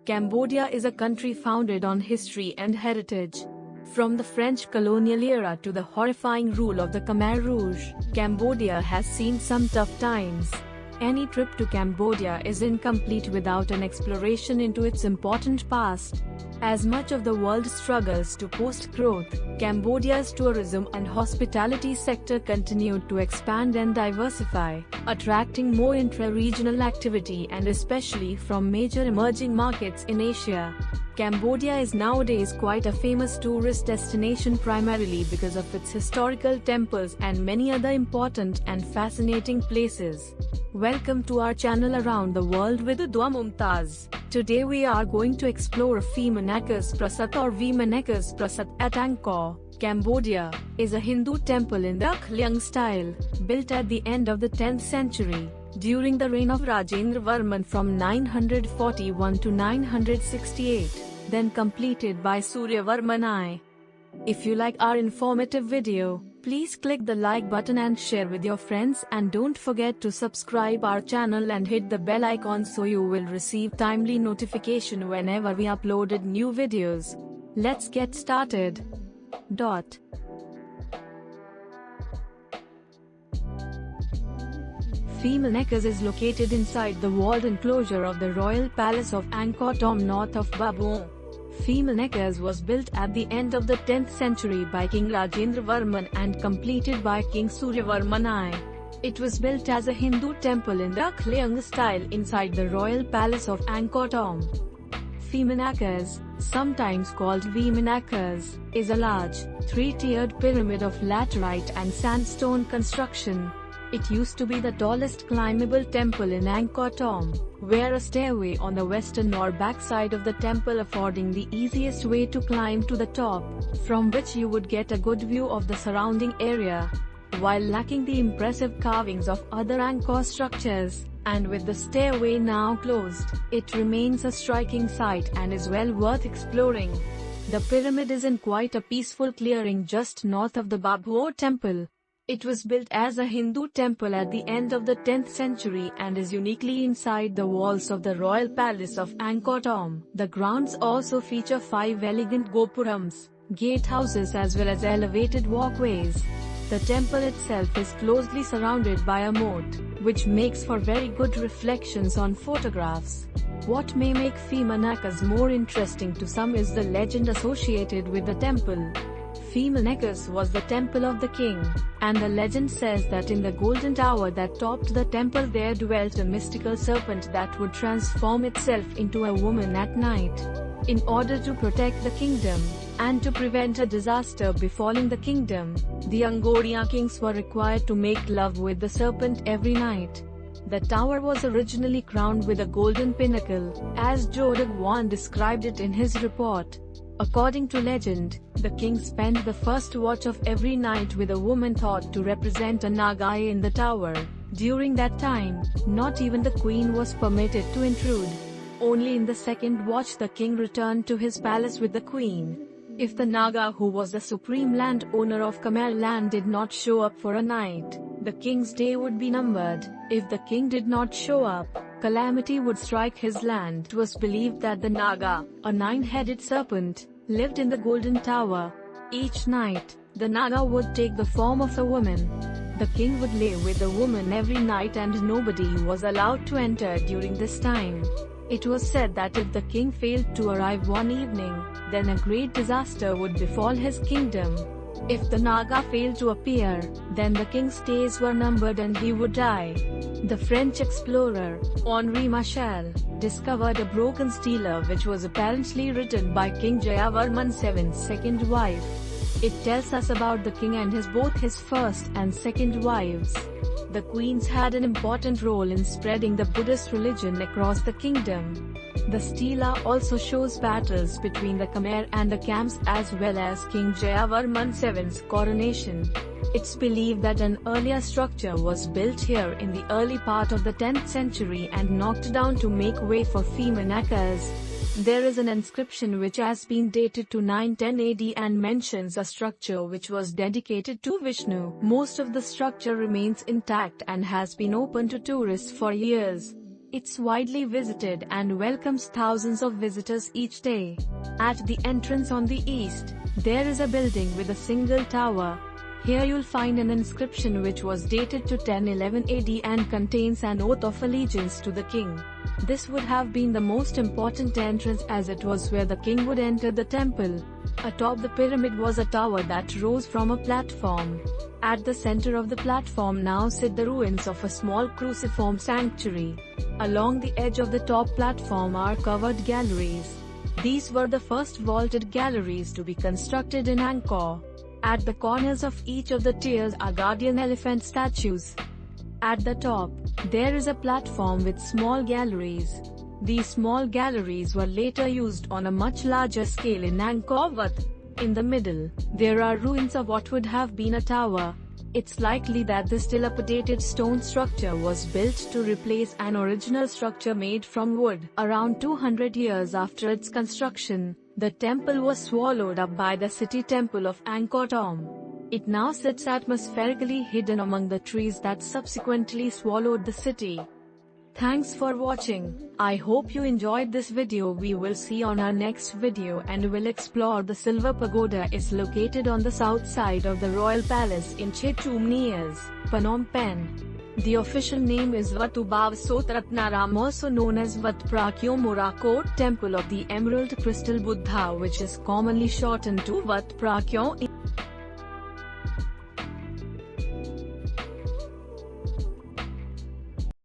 Cambodia is a country founded on history and heritage. From the French colonial era to the horrifying rule of the Khmer Rouge, Cambodia has seen some tough times. Any trip to Cambodia is incomplete without an exploration into its important past. As much of the world struggles to post-growth, Cambodia's tourism and hospitality sector continued to expand and diversify, attracting more intra-regional activity and especially from major emerging markets in Asia. Cambodia is nowadays quite a famous tourist destination primarily because of its historical temples and many other important and fascinating places. Welcome to our channel Around the World with Dua Mumtaz. Today we are going to explore Phimeanakas Prasat or Vimeanakas Prasat at Angkor, Cambodia, is a Hindu temple in the Khleang style, built at the end of the 10th century, during the reign of Rajendravarman from 941 to 968, then completed by Suryavarman I. If you like our informative video, please click the like button and share with your friends, and don't forget to subscribe our channel and hit the bell icon so you will receive timely notification whenever we uploaded new videos. Let's get started. Phimeanakas is located inside the walled enclosure of the royal palace of Angkor Thom north of Baphuon. Phimeanakas was built at the end of the 10th century by King Rajendravarman and completed by King Suryavarman I. It was built as a Hindu temple in the Khleang style inside the royal palace of Angkor Thom. Phimeanakas, sometimes called Vimeanakas, is a large, three-tiered pyramid of laterite and sandstone construction. It used to be the tallest climbable temple in Angkor Thom, where a stairway on the western or back side of the temple affording the easiest way to climb to the top, from which you would get a good view of the surrounding area. While lacking the impressive carvings of other Angkor structures, and with the stairway now closed, it remains a striking sight and is well worth exploring. The pyramid is in quite a peaceful clearing just north of the Baphuon temple. It was built as a Hindu temple at the end of the 10th century and is uniquely inside the walls of the royal palace of Angkor Thom. The grounds also feature 5 elegant gopurams, gatehouses as well as elevated walkways. The temple itself is closely surrounded by a moat, which makes for very good reflections on photographs. What may make Phimeanakas more interesting to some is the legend associated with the temple. Phimeanakas was the temple of the king, and the legend says that in the golden tower that topped the temple there dwelt a mystical serpent that would transform itself into a woman at night. In order to protect the kingdom, and to prevent a disaster befalling the kingdom, the Angkorian kings were required to make love with the serpent every night. The tower was originally crowned with a golden pinnacle, as Baphuon described it in his report. According to legend, the king spent the first watch of every night with a woman thought to represent a Naga in the tower. During that time, not even the queen was permitted to intrude. Only in the second watch the king returned to his palace with the queen. If the Naga, who was the supreme landowner of Khmer land, did not show up for a night, the king's day would be numbered. If the king did not show up, calamity would strike his land. It was believed that the Naga, a 9-headed serpent, lived in the golden tower. Each night, the Naga would take the form of a woman. The king would lay with the woman every night and nobody was allowed to enter during this time. It was said that if the king failed to arrive one evening, then a great disaster would befall his kingdom. If the Naga failed to appear, then the king's days were numbered and he would die. The French explorer, Henri Marchal, discovered a broken stela which was apparently written by King Suryavarman I's second wife. It tells us about the king and both his first and second wives. The queens had an important role in spreading the Buddhist religion across the kingdom. The stela also shows battles between the Khmer and the Khams as well as King Suryavarman I's coronation. It's believed that an earlier structure was built here in the early part of the 10th century and knocked down to make way for Phimeanakas. There is an inscription which has been dated to 910 AD and mentions a structure which was dedicated to Vishnu. Most of the structure remains intact and has been open to tourists for years. It's widely visited and welcomes thousands of visitors each day. At the entrance on the east, there is a building with a single tower. Here you'll find an inscription which was dated to 1011 AD and contains an oath of allegiance to the king. This would have been the most important entrance as it was where the king would enter the temple. Atop the pyramid was a tower that rose from a platform. At the center of the platform now sit the ruins of a small cruciform sanctuary. Along the edge of the top platform are covered galleries. These were the first vaulted galleries to be constructed in Angkor. At the corners of each of the tiers are guardian elephant statues. At the top, there is a platform with small galleries. These small galleries were later used on a much larger scale in Angkor Wat. In the middle, there are ruins of what would have been a tower. It's likely that this dilapidated stone structure was built to replace an original structure made from wood. Around 200 years after its construction, the temple was swallowed up by the city temple of Angkor Thom. It now sits atmospherically hidden among the trees that subsequently swallowed the city. Thanks for watching. I hope you enjoyed this video. We will see on our next video and will explore the Silver Pagoda. Is located on the south side of the Royal Palace in Phimeanakas, Phnom Penh. The official name is Wat Baphuon Ratnaram, also known as Wat Phra Morakot Temple of the Emerald Crystal Buddha, which is commonly shortened to Wat Phra.